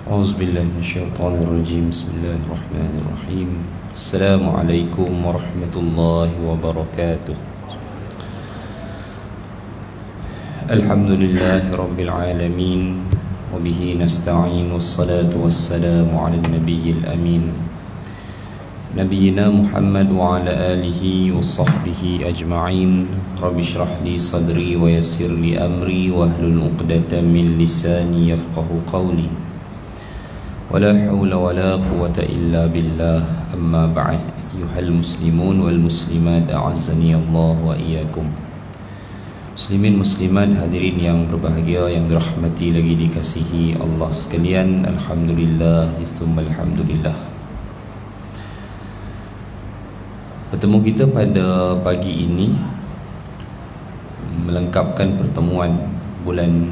أعوذ بالله من الشيطان الرجيم. بسم الله الرحمن الرحيم. السلام عليكم ورحمة الله وبركاته. الحمد لله رب العالمين وبه نستعين والصلاة والسلام على النبي الأمين نبينا محمد وعلى آله وصحبه أجمعين. رب اشرح لي صدري ويسر لي أمري واحلل عقدة من لساني يفقه قولي ولا حول ولا قوة إلا بالله. أما بعد. أيها المسلمون والmuslimat أعزني الله وإياكم. Muslimin muslimat hadirin yang berbahagia, yang dirahmati lagi dikasihi Allah sekalian. Alhamdulillah, summa alhamdulillah. Bertemu kita pada pagi ini melengkapkan pertemuan bulan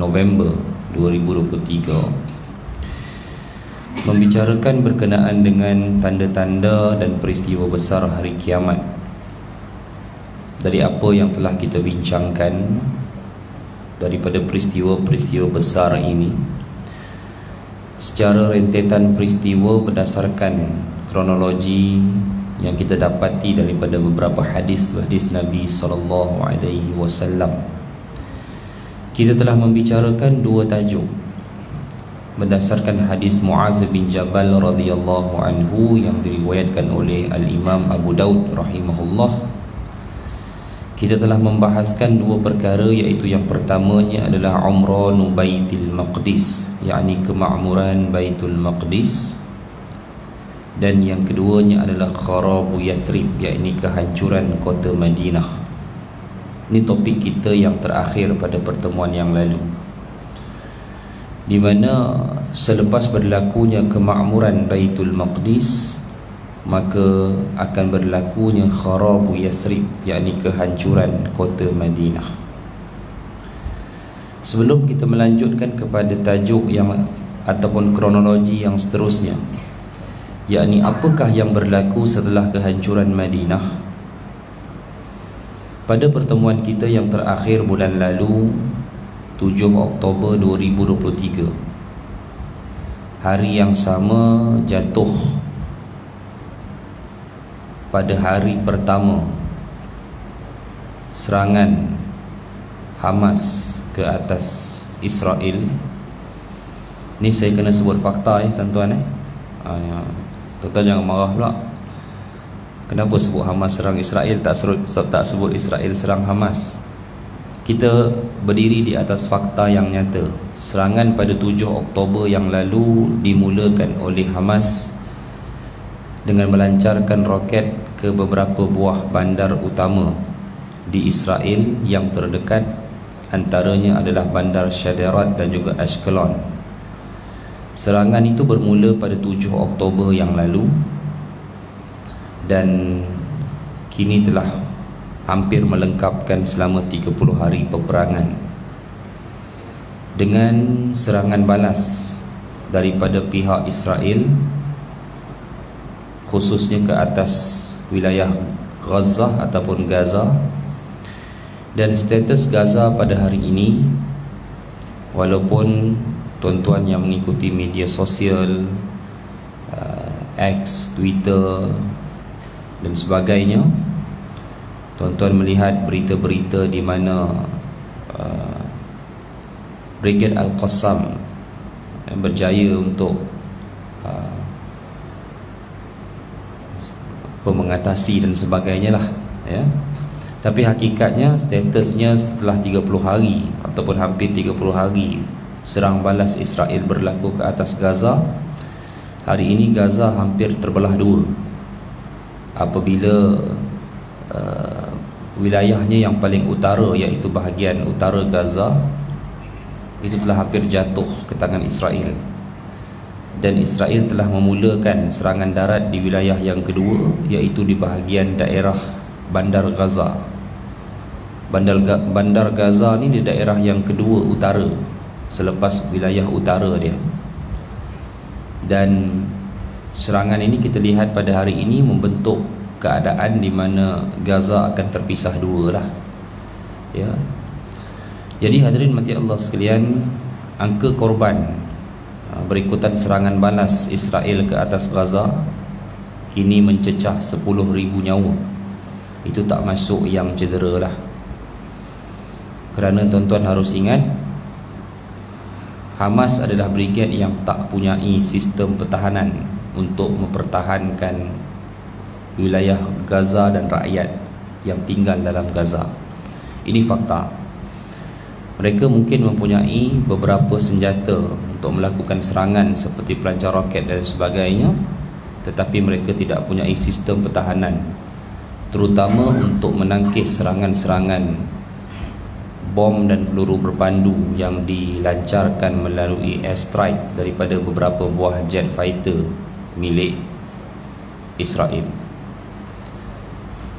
November 2023, membicarakan berkenaan dengan tanda-tanda dan peristiwa besar hari kiamat. Dari apa yang telah kita bincangkan, daripada peristiwa-peristiwa besar ini secara rentetan peristiwa berdasarkan kronologi yang kita dapati daripada beberapa hadis Nabi SAW, kita telah membicarakan dua tajuk berdasarkan hadis Muaz bin Jabal radhiyallahu anhu yang diriwayatkan oleh Al-Imam Abu Daud rahimahullah. Kita telah membahaskan dua perkara, iaitu yang pertamanya adalah Umran Baitul Maqdis, yakni kemakmuran Baitul Maqdis, dan yang keduanya adalah Kharabu Yathrib, yakni kehancuran kota Madinah. Ini topik kita yang terakhir pada pertemuan yang lalu, di mana selepas berlakunya kemakmuran Baitul Maqdis, maka akan berlakunya Kharabu Yathrib, yakni kehancuran kota Madinah. Sebelum kita melanjutkan kepada tajuk yang ataupun kronologi yang seterusnya, yakni apakah yang berlaku setelah kehancuran Madinah, pada pertemuan kita yang terakhir bulan lalu 7 Oktober 2023, hari yang sama jatuh pada hari pertama serangan Hamas ke atas Israel. Ni saya kena sebut fakta tuan-tuan Tuan-tuan jangan marah pula. Kenapa sebut Hamas serang Israel, tak sebut Israel serang Hamas? Kita berdiri di atas fakta yang nyata. Serangan pada 7 Oktober yang lalu dimulakan oleh Hamas dengan melancarkan roket ke beberapa buah bandar utama di Israel yang terdekat, antaranya adalah bandar Shadarat dan juga Ashkelon. Serangan itu bermula pada 7 Oktober yang lalu dan kini telah hampir melengkapkan selama 30 hari peperangan, dengan serangan balas daripada pihak Israel, khususnya ke atas wilayah Gaza ataupun Gaza. Dan status Gaza pada hari ini, walaupun tuan-tuan yang mengikuti media sosial, X, Twitter dan sebagainya, tuan-tuan melihat berita-berita di mana Brigade Al-Qassam berjaya untuk mengatasi dan sebagainya lah, ya. Tapi hakikatnya statusnya setelah 30 hari ataupun hampir 30 hari serang balas Israel berlaku ke atas Gaza, hari ini Gaza hampir terbelah dua, apabila wilayahnya yang paling utara, iaitu bahagian utara Gaza, itu telah hampir jatuh ke tangan Israel. Dan Israel telah memulakan serangan darat di wilayah yang kedua, iaitu di bahagian daerah Bandar Gaza. Bandar Gaza ni di daerah yang kedua utara selepas wilayah utara dia. Dan serangan ini kita lihat pada hari ini membentuk keadaan di mana Gaza akan terpisah dua lah, ya. Jadi hadirin mati Allah sekalian, angka korban berikutan serangan balas Israel ke atas Gaza kini mencecah 10,000 nyawa. Itu tak masuk yang cedera lah. Kerana tuan-tuan harus ingat, Hamas adalah brigad yang tak punyai sistem pertahanan untuk mempertahankan wilayah Gaza dan rakyat yang tinggal dalam Gaza. Ini fakta. Mereka mungkin mempunyai beberapa senjata untuk melakukan serangan seperti pelancar roket dan sebagainya, tetapi mereka tidak punyai sistem pertahanan, terutama untuk menangkis serangan-serangan bom dan peluru berpandu yang dilancarkan melalui airstrike daripada beberapa buah jet fighter milik Israel.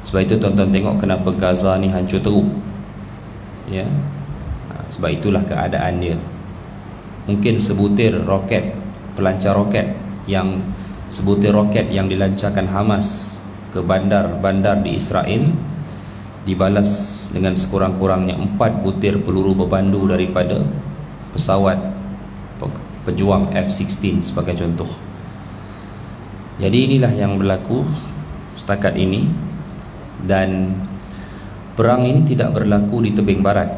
Sebab itu tuan-tuan tengok kenapa Gaza ni hancur teruk, ya. Sebab itulah keadaan dia. Mungkin sebutir roket, pelancar roket yang dilancarkan Hamas ke bandar-bandar di Israel dibalas dengan sekurang-kurangnya 4 butir peluru berpandu daripada pesawat pejuang F-16 sebagai contoh. Jadi inilah yang berlaku setakat ini, dan perang ini tidak berlaku di tebing barat,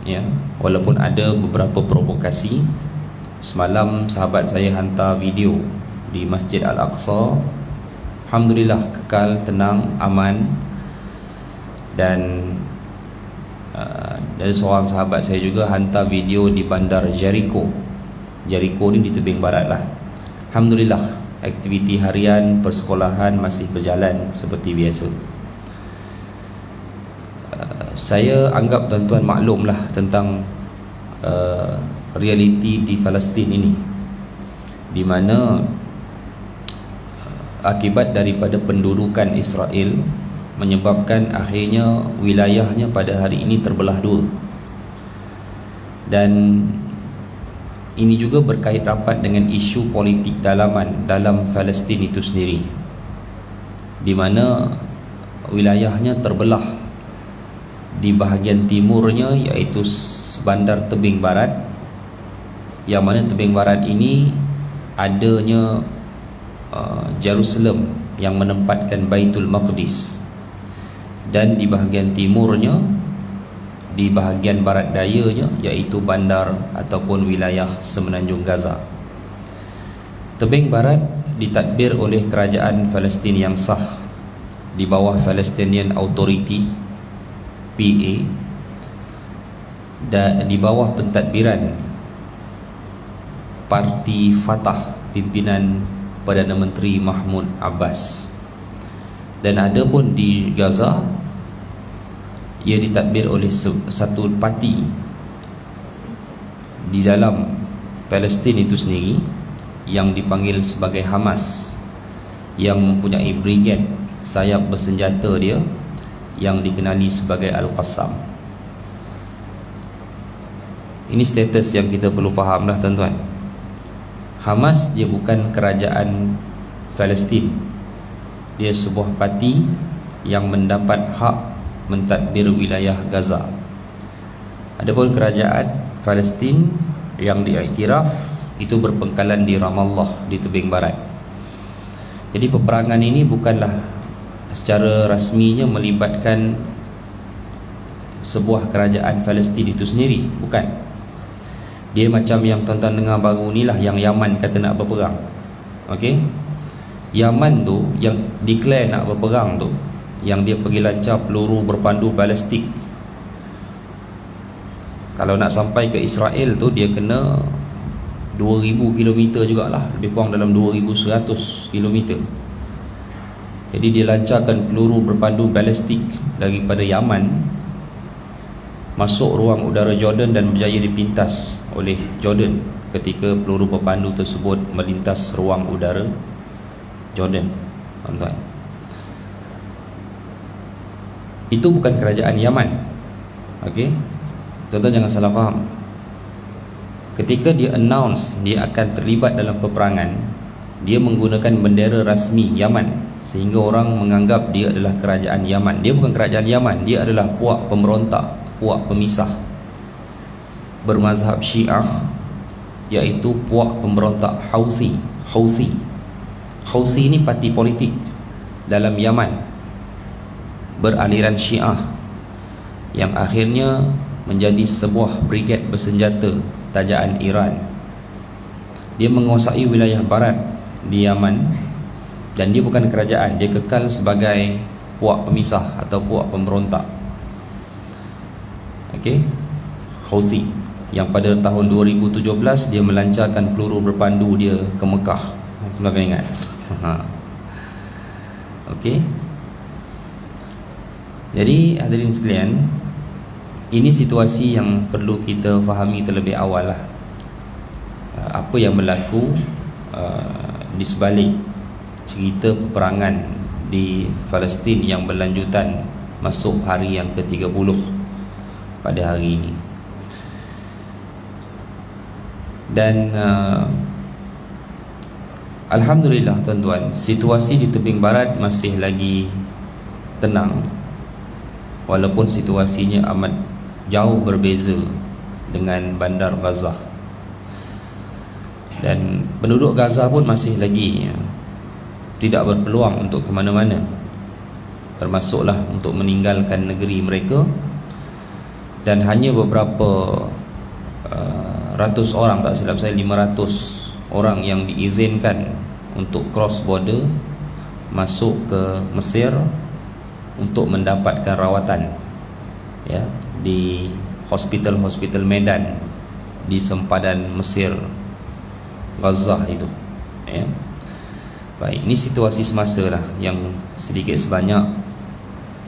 ya, walaupun ada beberapa provokasi. Semalam sahabat saya hantar video di Masjid Al-Aqsa, alhamdulillah kekal, tenang, aman. Dan dari seorang sahabat saya juga hantar video di bandar Jericho. Jericho ni di tebing barat lah. Alhamdulillah, aktiviti harian persekolahan masih berjalan seperti biasa. Saya anggap tuan-tuan maklum lah tentang realiti di Palestin ini, di mana akibat daripada pendudukan Israel menyebabkan akhirnya wilayahnya pada hari ini terbelah dua. Dan ini juga berkait rapat dengan isu politik dalaman dalam Palestin itu sendiri, di mana wilayahnya terbelah. Di bahagian timurnya iaitu bandar tebing barat, yang mana tebing barat ini adanya Jerusalem yang menempatkan Baitul Maqdis, dan di bahagian timurnya, di bahagian barat dayanya, iaitu bandar ataupun wilayah semenanjung Gaza. Tebing barat ditadbir oleh kerajaan Palestin yang sah di bawah Palestinian Authority PA, dan di bawah pentadbiran Parti Fatah pimpinan Perdana Menteri Mahmud Abbas. Dan ada pun di Gaza, ia ditadbir oleh satu parti di dalam Palestin itu sendiri yang dipanggil sebagai Hamas, yang mempunyai brigad sayap bersenjata dia yang dikenali sebagai Al-Qassam. Ini status yang kita perlu faham lah tuan-tuan. Hamas dia bukan kerajaan Palestin, dia sebuah parti yang mendapat hak mentadbir wilayah Gaza. Adapun kerajaan Palestin yang diiktiraf itu berpengkalan di Ramallah di tebing barat. Jadi peperangan ini bukanlah secara rasminya melibatkan sebuah kerajaan Palestin itu sendiri, bukan. Dia macam yang tuan-tuan dengar baru ni lah, yang Yaman kata nak berperang. Okey, Yaman tu yang declare nak berperang tu, yang dia pergi lancar peluru berpandu balistik. Kalau nak sampai ke Israel tu dia kena 2000 km jugalah, lebih kurang dalam 2100 km. Jadi dia lancarkan peluru berpandu balistik daripada Yaman masuk ruang udara Jordan dan berjaya dipintas oleh Jordan ketika peluru berpandu tersebut melintas ruang udara Jordan, tuan-tuan. Itu bukan kerajaan Yaman. Okey, tuan-tuan jangan salah faham. Ketika dia announce dia akan terlibat dalam peperangan, dia menggunakan bendera rasmi Yaman, sehingga orang menganggap dia adalah kerajaan Yaman. Dia bukan kerajaan Yaman, dia adalah puak pemberontak, puak pemisah bermazhab Syiah iaitu puak pemberontak Houthi. Houthi ini parti politik dalam Yaman beraliran Syiah yang akhirnya menjadi sebuah brigad bersenjata tajaan Iran. Dia menguasai wilayah barat di Yaman dan dia bukan kerajaan, dia kekal sebagai puak pemisah atau puak pemberontak. Okey, Houthi yang pada tahun 2017 dia melancarkan peluru berpandu dia ke Mekah. Tuan kena ingat. Okey. Jadi hadirin sekalian, ini situasi yang perlu kita fahami terlebih awal lah. Apa yang berlaku di sebalik cerita peperangan di Palestin yang berlanjutan masuk hari yang ke-30 pada hari ini. Dan alhamdulillah tuan-tuan, situasi di tebing barat masih lagi tenang, walaupun situasinya amat jauh berbeza dengan bandar Gaza. Dan penduduk Gaza pun masih lagi tidak berpeluang untuk ke mana-mana, termasuklah untuk meninggalkan negeri mereka. Dan hanya beberapa ratus orang, tak silap saya 500 orang yang diizinkan untuk cross border masuk ke Mesir untuk mendapatkan rawatan, ya, di hospital Medan di sempadan Mesir Gaza itu, ya. Baik, ini situasi semasa lah yang sedikit sebanyak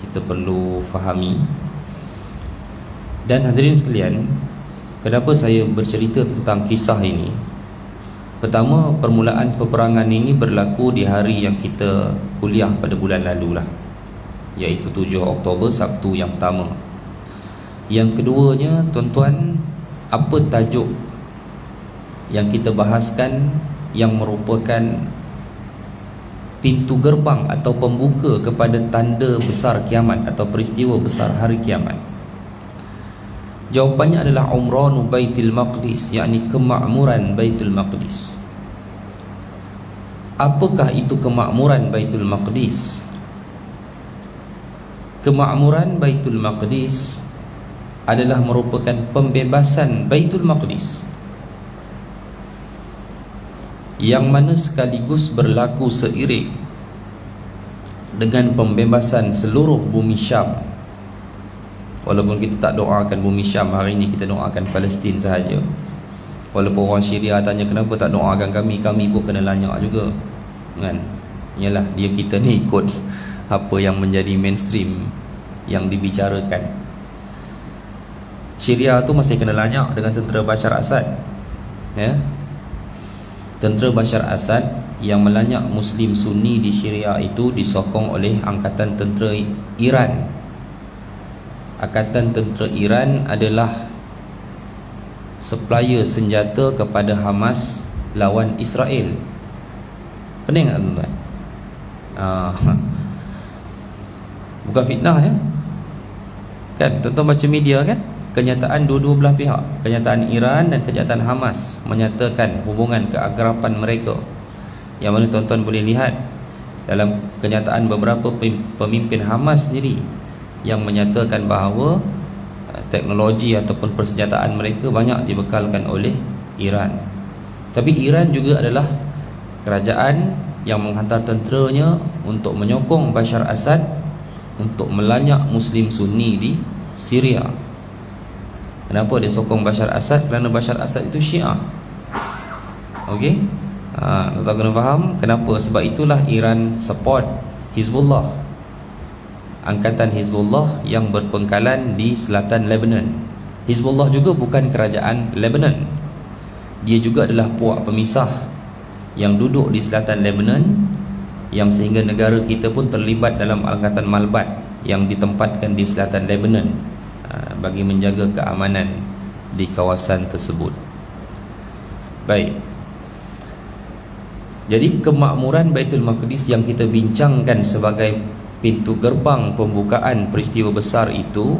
kita perlu fahami. Dan hadirin sekalian, kenapa saya bercerita tentang kisah ini? Pertama, permulaan peperangan ini berlaku di hari yang kita kuliah pada bulan lalu lah, iaitu 7 Oktober, Sabtu yang pertama. Yang keduanya, tuan-tuan, apa tajuk yang kita bahaskan yang merupakan pintu gerbang atau pembuka kepada tanda besar kiamat atau peristiwa besar hari kiamat? Jawapannya adalah Umranu Baitul Maqdis, yakni kemakmuran Baitul Maqdis. Apakah itu kemakmuran Baitul Maqdis? Kemakmuran Baitul Maqdis adalah merupakan pembebasan Baitul Maqdis, yang mana sekaligus berlaku seiring dengan pembebasan seluruh bumi Syam. Walaupun kita tak doakan bumi Syam hari ini, kita doakan Palestin sahaja. Walaupun orang Syria tanya kenapa tak doakan kami, kami pun kena lanyak juga, kan? Yalah, dia kita ni ikut apa yang menjadi mainstream yang dibicarakan. Syria tu masih kena lanyak dengan tentera Bashar Assad, ya. Tentera Bashar Assad yang melanyak Muslim Sunni di Syria itu disokong oleh Angkatan Tentera Iran. Angkatan Tentera Iran adalah supplier senjata kepada Hamas lawan Israel. Pening tak tuan-tuan? Bukan fitnah, ya? Kan tuan-tuan baca media kan? Kenyataan dua-dua belah pihak, kenyataan Iran dan kenyataan Hamas menyatakan hubungan keakraban mereka, yang mana tuan-tuan boleh lihat dalam kenyataan beberapa pemimpin Hamas sendiri yang menyatakan bahawa teknologi ataupun persenjataan mereka banyak dibekalkan oleh Iran. Tapi Iran juga adalah kerajaan yang menghantar tenteranya untuk menyokong Bashar Assad untuk melanyak Muslim Sunni di Syria. Kenapa dia sokong Bashar Assad? Kerana Bashar Assad itu Syiah. Okey? Tuan-tuan kena faham kenapa. Sebab itulah Iran support Hizbullah, Angkatan Hizbullah yang berpengkalan di selatan Lebanon. Hizbullah juga bukan kerajaan Lebanon, dia juga adalah puak pemisah yang duduk di selatan Lebanon, yang sehingga negara kita pun terlibat dalam Angkatan Malbat yang ditempatkan di selatan Lebanon bagi menjaga keamanan di kawasan tersebut. Baik, jadi kemakmuran Baitul Maqdis yang kita bincangkan sebagai pintu gerbang pembukaan peristiwa besar itu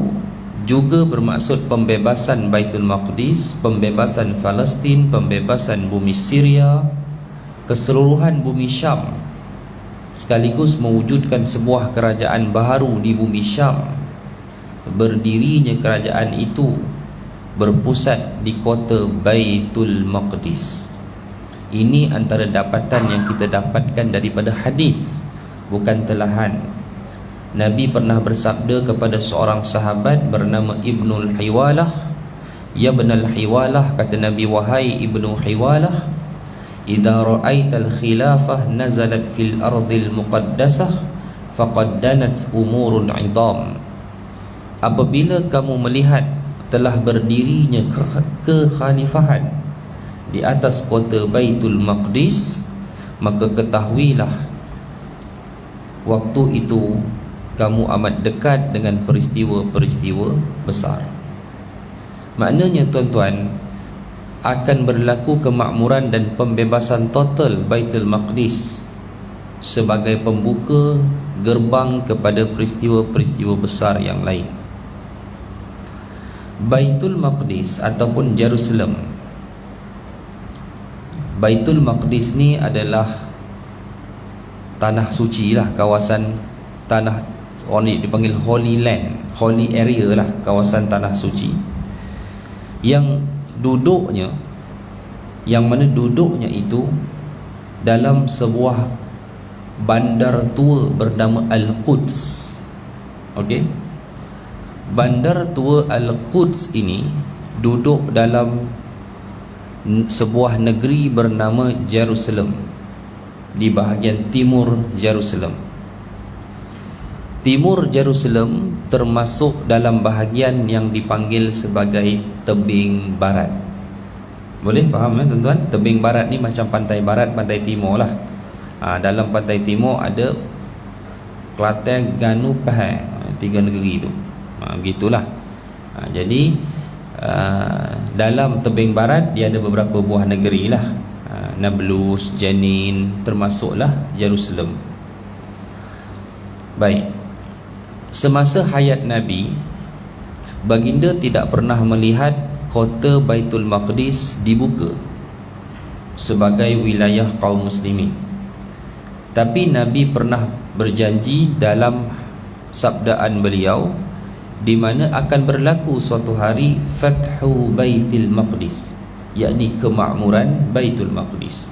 juga bermaksud pembebasan Baitul Maqdis, pembebasan Palestin, pembebasan bumi Syria, keseluruhan bumi Syam, sekaligus mewujudkan sebuah kerajaan baharu di bumi Syam. Berdirinya kerajaan itu berpusat di kota Baitul Maqdis. Ini antara dapatan yang kita dapatkan daripada hadis, bukan telahan. Nabi pernah bersabda kepada seorang sahabat bernama Ibnul Hiwalah, "Ya Ibnul Hiwalah," kata Nabi, "wahai Ibnu Hiwalah, idza ra'aital khilafah nazalat fil ardil muqaddasah faqad danat umurun 'idham." Apabila kamu melihat telah berdirinya kekhalifahan di atas kota Baitul Maqdis, maka ketahuilah waktu itu kamu amat dekat dengan peristiwa-peristiwa besar. Maknanya tuan-tuan, akan berlaku kemakmuran dan pembebasan total Baitul Maqdis sebagai pembuka gerbang kepada peristiwa-peristiwa besar yang lain. Baitul Maqdis ataupun Jerusalem, Baitul Maqdis ni adalah tanah suci lah, kawasan tanah, orang dipanggil Holy Land, Holy Area lah, kawasan tanah suci yang duduknya, yang mana duduknya itu dalam sebuah bandar tua bernama Al-Quds. Okey, bandar tua Al-Quds ini duduk dalam sebuah negeri bernama Jerusalem, di bahagian timur Jerusalem. Timur Jerusalem termasuk dalam bahagian yang dipanggil sebagai tebing barat. Boleh faham tuan-tuan? Tebing barat ni macam pantai barat, pantai timur lah. Dalam pantai timur ada Kelantan, Ganu, Pahang, 3 negeri tu. Begitulah. Jadi dalam tebing barat dia ada beberapa buah negeri lah. Nablus, Jenin, termasuklah Jerusalem. Baik. Semasa hayat Nabi, baginda tidak pernah melihat kota Baitul Maqdis dibuka sebagai wilayah kaum muslimin. Tapi Nabi pernah berjanji dalam sabdaan beliau di mana akan berlaku suatu hari Fathu Baitul Maqdis, yakni kemakmuran Baitul Maqdis.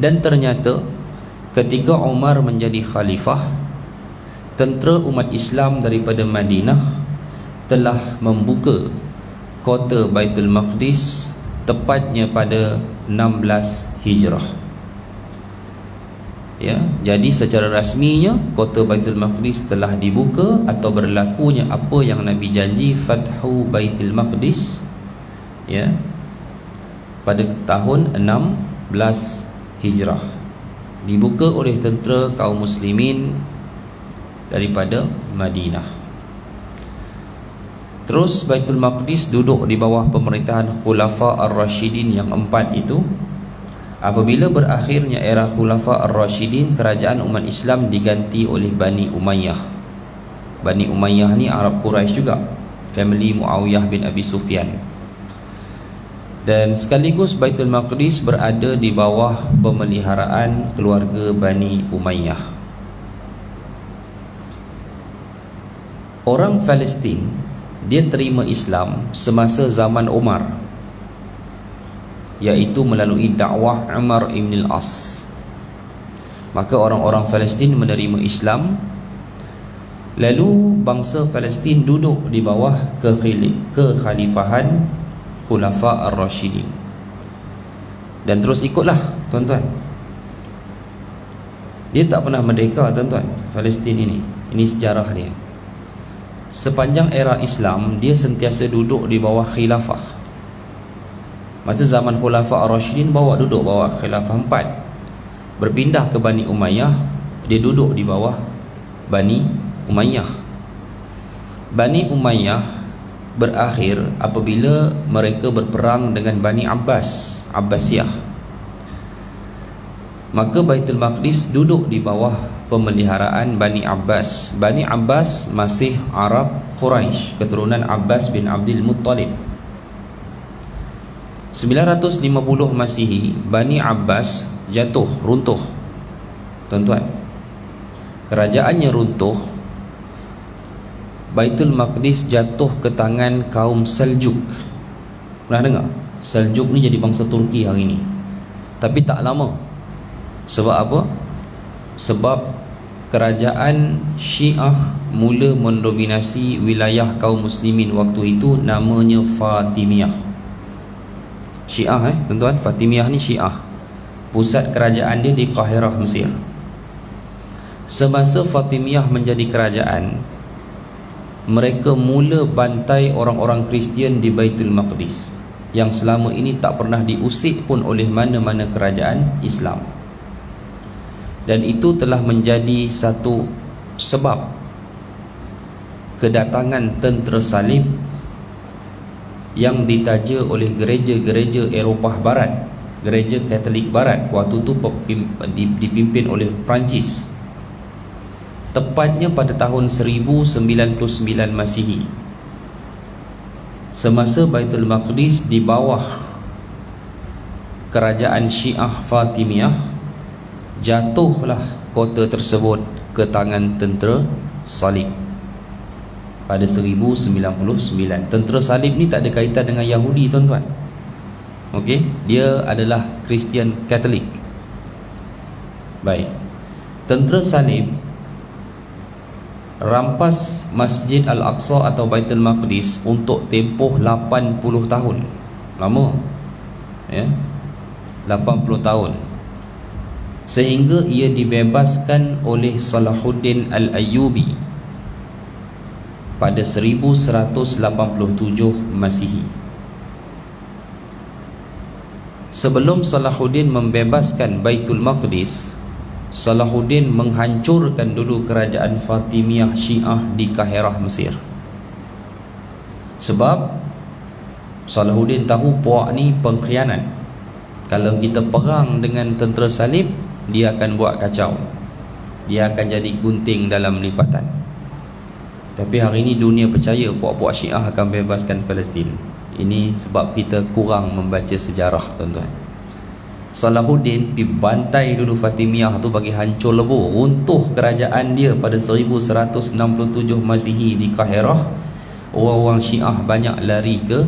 Dan ternyata ketika Umar menjadi khalifah, tentera umat Islam daripada Madinah telah membuka kota Baitul Maqdis tepatnya pada 16 Hijrah. Ya, jadi secara rasminya kota Baitul Maqdis telah dibuka atau berlakunya apa yang Nabi janji, Fathu Baitul Maqdis, ya, pada tahun 16 Hijrah, dibuka oleh tentera kaum muslimin daripada Madinah. Terus Baitul Maqdis duduk di bawah pemerintahan Khulafa Ar-Rashidin yang 4 itu. Apabila berakhirnya era Khulafa Ar-Rashidin, kerajaan umat Islam diganti oleh Bani Umayyah. Bani Umayyah ni Arab Quraisy juga, family Muawiyah bin Abi Sufyan. Dan sekaligus Baitul Maqdis berada di bawah pemeliharaan keluarga Bani Umayyah. Orang Palestin dia terima Islam semasa zaman Umar, iaitu melalui dakwah Umar ibn al-As. Maka orang-orang Palestin menerima Islam. Lalu bangsa Palestin duduk di bawah kekhalifahan Khulafa Ar-Rashidin. Dan terus ikutlah tuan-tuan. Dia tak pernah merdeka tuan-tuan, Palestin ini. Ini sejarah dia. Sepanjang era Islam dia sentiasa duduk di bawah khilafah. Masa zaman Khulafa Ar-Rashidin duduk bawah khilafah 4. Berpindah ke Bani Umayyah, dia duduk di bawah Bani Umayyah. Bani Umayyah berakhir apabila mereka berperang dengan Bani Abbas, Abbasiyah. Maka Baitul Maqdis duduk di bawah pemeliharaan Bani Abbas. Bani Abbas masih Arab Quraisy, keturunan Abbas bin Abdul Muttalib. 950 Masihi, Bani Abbas jatuh, runtuh. Tuan-tuan, kerajaannya runtuh. Baitul Maqdis jatuh ke tangan kaum Seljuk. Pernah dengar? Seljuk ni jadi bangsa Turki hari ni. Tapi tak lama. Sebab apa? Sebab kerajaan Syiah mula mendominasi wilayah kaum muslimin waktu itu, namanya Fatimiyah. Syiah tuan-tuan, Fatimiyah ni Syiah. Pusat kerajaan dia di Qahirah, Mesir. Semasa Fatimiyah menjadi kerajaan, mereka mula bantai orang-orang Kristian di Baitul Maqdis yang selama ini tak pernah diusik pun oleh mana-mana kerajaan Islam. Dan itu telah menjadi satu sebab kedatangan tentera salib yang ditaja oleh gereja-gereja Eropah Barat, gereja Katolik Barat waktu itu dipimpin oleh Perancis, tepatnya pada tahun 1099 Masihi. Semasa Baitul Maqdis di bawah kerajaan Syiah Fatimiyah, jatuhlah kota tersebut ke tangan tentera salib pada 1099. Tentera salib ni tak ada kaitan dengan Yahudi, tuan-tuan. Okey, dia adalah Kristian Katolik. Baik. Tentera salib rampas Masjid Al-Aqsa atau Baitul Maqdis untuk tempoh 80 tahun. Lama. Ya. 80 tahun. Sehingga ia dibebaskan oleh Salahuddin Al-Ayyubi pada 1187 Masihi. Sebelum Salahuddin membebaskan Baitul Maqdis, Salahuddin menghancurkan dulu kerajaan Fatimiyah Syiah di Qahirah, Mesir. Sebab Salahuddin tahu puak ni pengkhianat. Kalau kita perang dengan tentera salib, dia akan buat kacau, dia akan jadi gunting dalam lipatan. Tapi hari ini dunia percaya puak-puak Syiah akan bebaskan Palestin. Ini sebab kita kurang membaca sejarah, tuan-tuan. Salahuddin pergi bantai dulu Fatimiyah tu bagi hancur lebur, runtuh kerajaan dia pada 1167 Masihi di Qahirah. Orang-orang Syiah banyak lari ke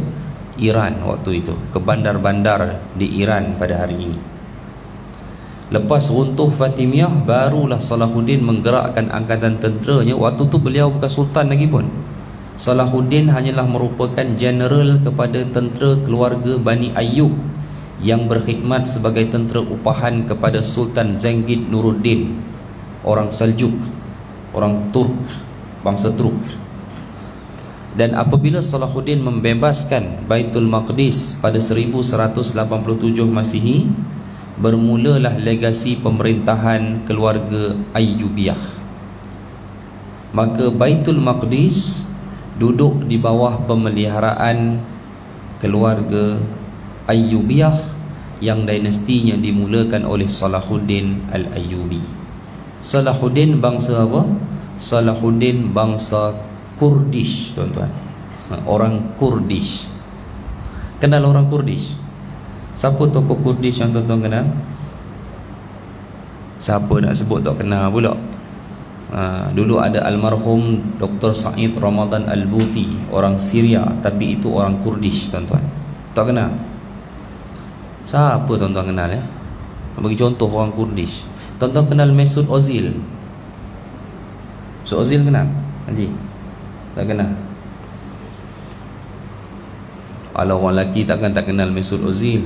Iran waktu itu, ke bandar-bandar di Iran pada hari ini. Lepas runtuh Fatimiyah, barulah Salahuddin menggerakkan angkatan tenteranya. Waktu tu beliau bukan sultan lagi pun. Salahuddin hanyalah merupakan general kepada tentera keluarga Bani Ayyub yang berkhidmat sebagai tentera upahan kepada Sultan Zengid Nuruddin, orang Seljuk, orang Turk, bangsa Turk. Dan apabila Salahuddin membebaskan Baitul Maqdis pada 1187 Masihi, bermulalah legasi pemerintahan keluarga Ayyubiyah. Maka Baitul Maqdis duduk di bawah pemeliharaan keluarga Ayyubiyah yang dinastinya dimulakan oleh Salahuddin Al-Ayyubi. Salahuddin bangsa apa? Salahuddin bangsa Kurdish, tuan-tuan. Orang Kurdish. Kenal orang Kurdish? Siapa tokoh Kurdish yang tuan-tuan kenal? Siapa nak sebut tak kenal pula? Dulu ada almarhum Dr. Said Ramadan Al-Buti, orang Syria, tapi itu orang Kurdish, tuan-tuan. Tak kenal? Siapa tuan-tuan kenal ya? Bagi contoh orang Kurdish. Tuan-tuan kenal Mesut Ozil? Mesut Ozil kenal? Haji? Tak kenal? Kalau orang lelaki takkan tak kenal Mesut Ozil.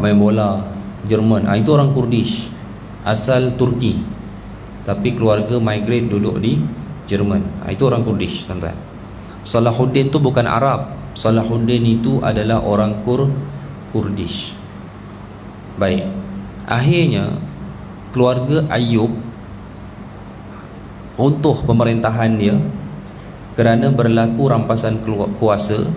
Main bola Jerman. Itu orang Kurdish, asal Turki, tapi keluarga migrate duduk di Jerman. Itu orang Kurdish, tuan-tuan. Salahuddin tu bukan Arab. Salahuddin itu adalah orang Kurdish. Baik. Akhirnya keluarga Ayyub runtuh pemerintahan dia kerana berlaku rampasan kuasa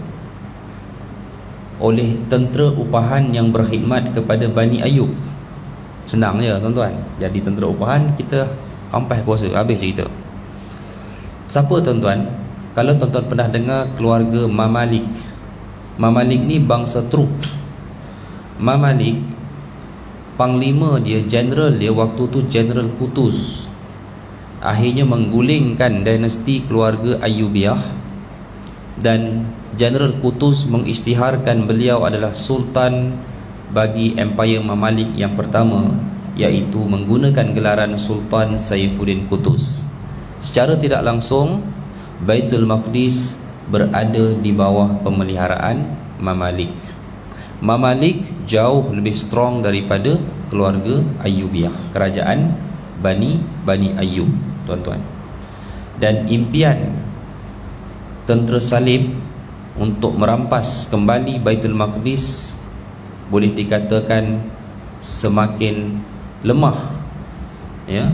oleh tentera upahan yang berkhidmat kepada Bani Ayyub. Senang je tuan-tuan. Jadi tentera upahan, kita ampas kuasa, habis cerita. Siapa tuan-tuan? Kalau tuan-tuan pernah dengar keluarga Mamalik. Mamalik ni bangsa Turk. Mamalik, panglima dia, general dia waktu tu General Qutuz, akhirnya menggulingkan dinasti keluarga Ayyubiyah, dan General Qutuz mengisytiharkan beliau adalah sultan bagi Empire Mamalik yang pertama, iaitu menggunakan gelaran Sultan Saifuddin Qutuz. Secara tidak langsung Baitul Maqdis berada di bawah pemeliharaan Mamalik. Mamalik jauh lebih strong daripada keluarga Ayyubiyah, kerajaan Bani Ayyub, tuan-tuan. Dan impian tentera salib untuk merampas kembali Baitul Maqdis boleh dikatakan semakin lemah, ya,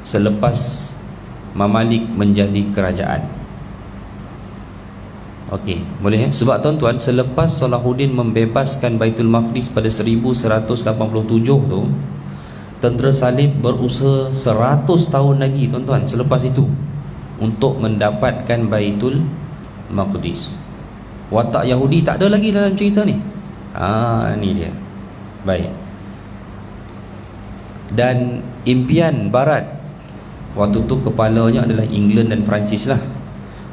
selepas Mamalik menjadi kerajaan. Okey, boleh ya? Sebab tuan-tuan, selepas Salahuddin membebaskan Baitul Maqdis pada 1187 tu, tentera salib berusaha 100 tahun lagi tuan-tuan selepas itu untuk mendapatkan Baitul Maqdis. Watak Yahudi tak ada lagi dalam cerita ni. Ni dia. Baik. Dan impian Barat waktu tu kepalanya adalah England dan Perancis lah,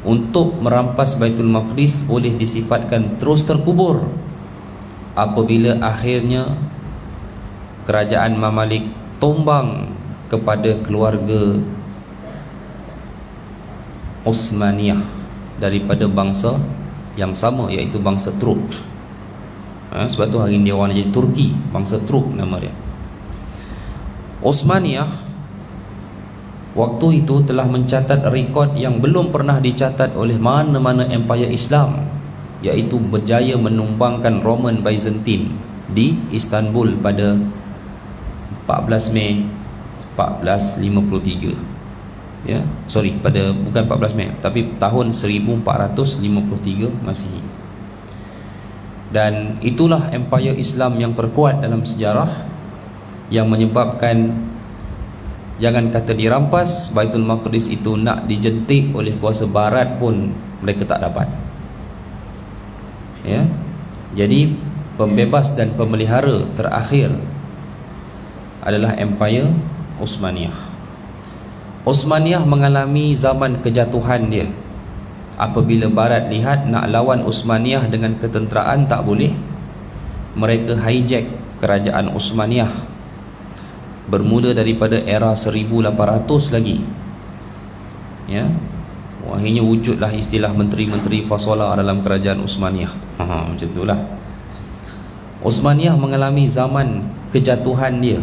untuk merampas Baitul Maqdis boleh disifatkan terus terkubur apabila akhirnya kerajaan Mamalik tumbang kepada keluarga Osmaniyah daripada bangsa yang sama, iaitu bangsa Turk. Sebab tu hari ni dia orang jadi Turki, bangsa Turk nama dia. Osmaniyah waktu itu telah mencatat rekod yang belum pernah dicatat oleh mana-mana empire Islam, iaitu berjaya menumbangkan Roman Byzantine di Istanbul pada 14 Mei 1453. Ya, sorry, bukan 14 Mei, tapi tahun 1453 Masihi. Dan itulah empire Islam yang terkuat dalam sejarah, yang menyebabkan jangan kata dirampas, Baitul Maqdis itu nak dijentik oleh kuasa Barat pun mereka tak dapat. Ya, jadi pembebas dan pemelihara terakhir adalah Empire Osmaniyah. Osmaniyah mengalami zaman kejatuhan dia. Apabila Barat lihat nak lawan Osmaniyah dengan ketenteraan tak boleh, mereka hijack kerajaan Osmaniyah. Bermula daripada era 1800 lagi, ya, akhirnya wujudlah istilah menteri-menteri fasola dalam kerajaan Osmaniyah. Macam itulah. Osmaniyah mengalami zaman kejatuhan dia,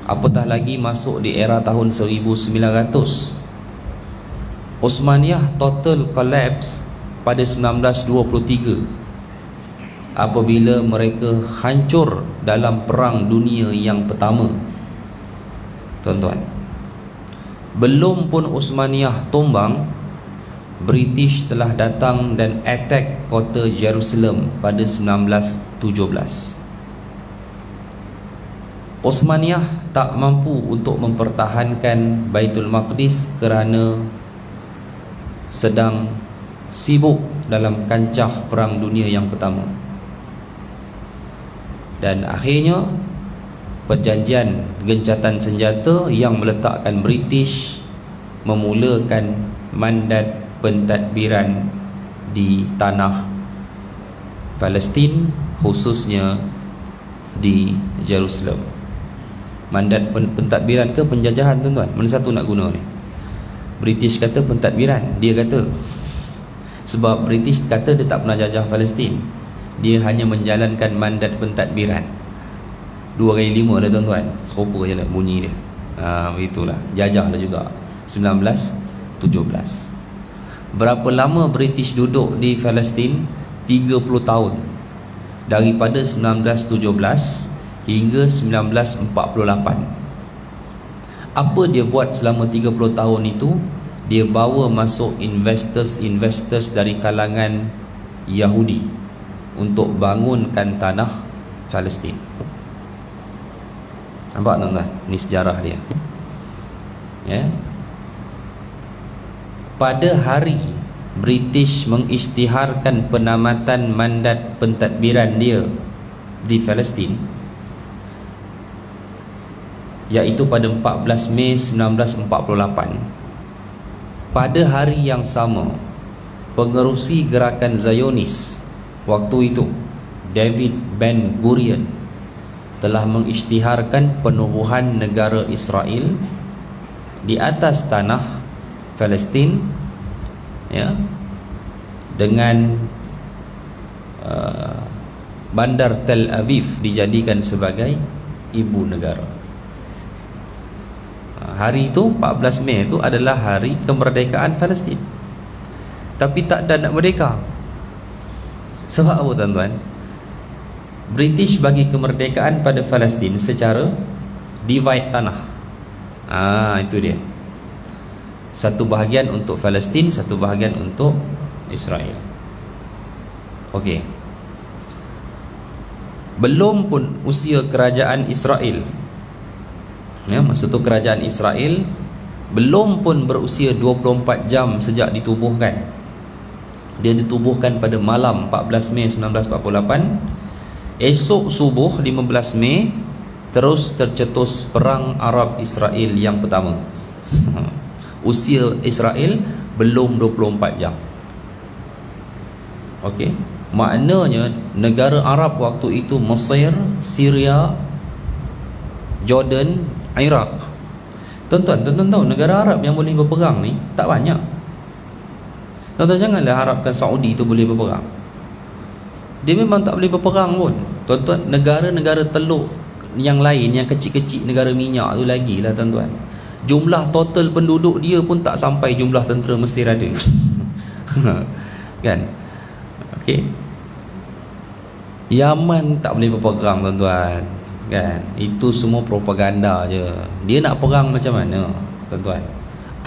apatah lagi masuk di era tahun 1900. Osmaniyah total collapse pada 1923 apabila mereka hancur dalam Perang Dunia yang pertama. Tuan-tuan, belum pun Osmaniyah tumbang, British telah datang dan attack kota Jerusalem pada 1917. Osmaniyah tak mampu untuk mempertahankan Baitul Maqdis kerana sedang sibuk dalam kancah Perang Dunia yang pertama. Dan akhirnya perjanjian gencatan senjata yang meletakkan British memulakan mandat pentadbiran di tanah Palestin, khususnya di Jerusalem. Mandat pentadbiran ke penjajahan, tuan-tuan? Mana satu nak guna ni? British kata pentadbiran, dia kata. Sebab British kata dia tak pernah jajah Palestin, dia hanya menjalankan mandat pentadbiran. 2 kali 5 dah, tuan-tuan. Serupa je lah bunyi dia. Begitulah. Jajah dah juga 1917. Berapa lama British duduk di Palestin? 30 tahun. Daripada 1917 hingga 1948. Apa dia buat selama 30 tahun itu? Dia bawa masuk investors dari kalangan Yahudi untuk bangunkan tanah Palestin. Nampak tuan-tuan? Ini sejarah dia. Ya. Pada hari British mengisytiharkan penamatan mandat pentadbiran dia di Palestin, iaitu pada 14 Mei 1948, pada hari yang sama pengerusi gerakan Zionis waktu itu, David Ben Gurion, telah mengisytiharkan penubuhan negara Israel di atas tanah Palestin, ya, dengan bandar Tel Aviv dijadikan sebagai ibu negara. Hari itu 14 Mei itu adalah hari kemerdekaan Palestin. Tapi tak ada nak merdeka. Sebab apa tuan-tuan? British bagi kemerdekaan pada Palestin secara divide tanah. Itu dia. Satu bahagian untuk Palestin, satu bahagian untuk Israel. Okey. Belum pun usia kerajaan Israel, ya, masa tu kerajaan Israel belum pun berusia 24 jam sejak ditubuhkan. Dia ditubuhkan pada malam 14 Mei 1948. Esok subuh 15 Mei terus tercetus perang Arab Israel yang pertama. Usia Israel belum 24 jam. Okey. Maknanya negara Arab waktu itu Mesir, Syria, Jordan, Iraq. Tuan-tuan tahu negara Arab yang boleh berperang ni tak banyak. Tuan-tuan janganlah harapkan Saudi tu boleh berperang. Dia memang tak boleh berperang pun. Tuan-tuan, negara-negara teluk yang lain, yang kecil-kecil, negara minyak tu lagi lah tuan-tuan. Jumlah total penduduk dia pun tak sampai jumlah tentera Mesir ada. Kan? Okey. Yaman tak boleh berperang tuan-tuan. Kan? Itu semua propaganda je. Dia nak perang macam mana tuan-tuan?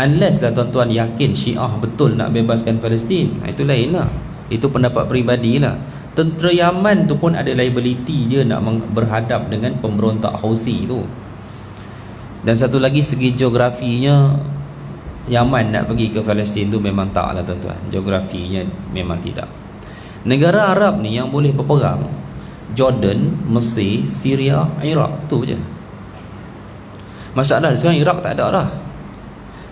Unless lah tuan-tuan yakin Syiah betul nak bebaskan Palestin, itu lain lah. Itu pendapat peribadi lah. Tentera Yaman tu pun ada liability je nak berhadap dengan pemberontak Houthi tu. Dan satu lagi, segi geografinya Yaman nak pergi ke Palestin tu memang tak lah tuan-tuan. Geografinya memang tidak. Negara Arab ni yang boleh berperang Jordan, Mesir, Syria, Iraq, tu je. Masalah sekarang Iraq tak ada dah.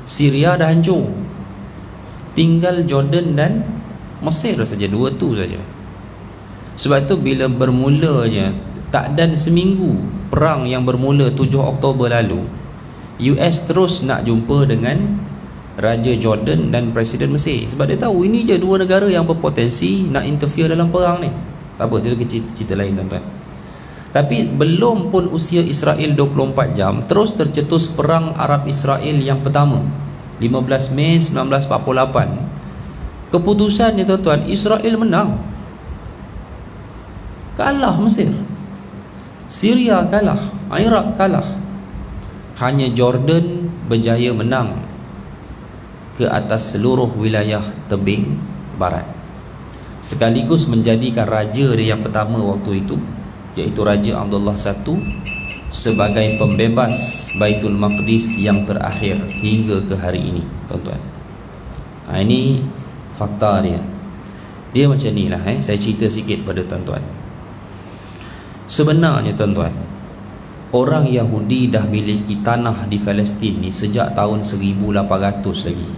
Syria dah hancur. Tinggal Jordan dan Mesir saja, dua tu saja. Sebab tu bila bermulanya, tak dan seminggu perang yang bermula 7 Oktober lalu, US terus nak jumpa dengan Raja Jordan dan Presiden Mesir. Sebab dia tahu ini je dua negara yang berpotensi nak interfere dalam perang ni. Tak apa, itu cerita lain tuan-tuan. Tapi belum pun usia Israel 24 jam, terus tercetus perang Arab Israel yang pertama 15 Mei 1948. Keputusannya tuan-tuan, Israel menang. Kalah Mesir, Syria kalah, Iraq kalah. Hanya Jordan berjaya menang ke atas seluruh wilayah tebing barat, sekaligus menjadikan raja dia yang pertama waktu itu, iaitu Raja Abdullah I, sebagai pembebas Baitul Maqdis yang terakhir hingga ke hari ini tuan-tuan. Ini fakta dia. Dia macam ni lah. Saya cerita sikit pada tuan-tuan. Sebenarnya tuan-tuan, orang Yahudi dah miliki tanah di Palestin ni sejak tahun 1800 lagi.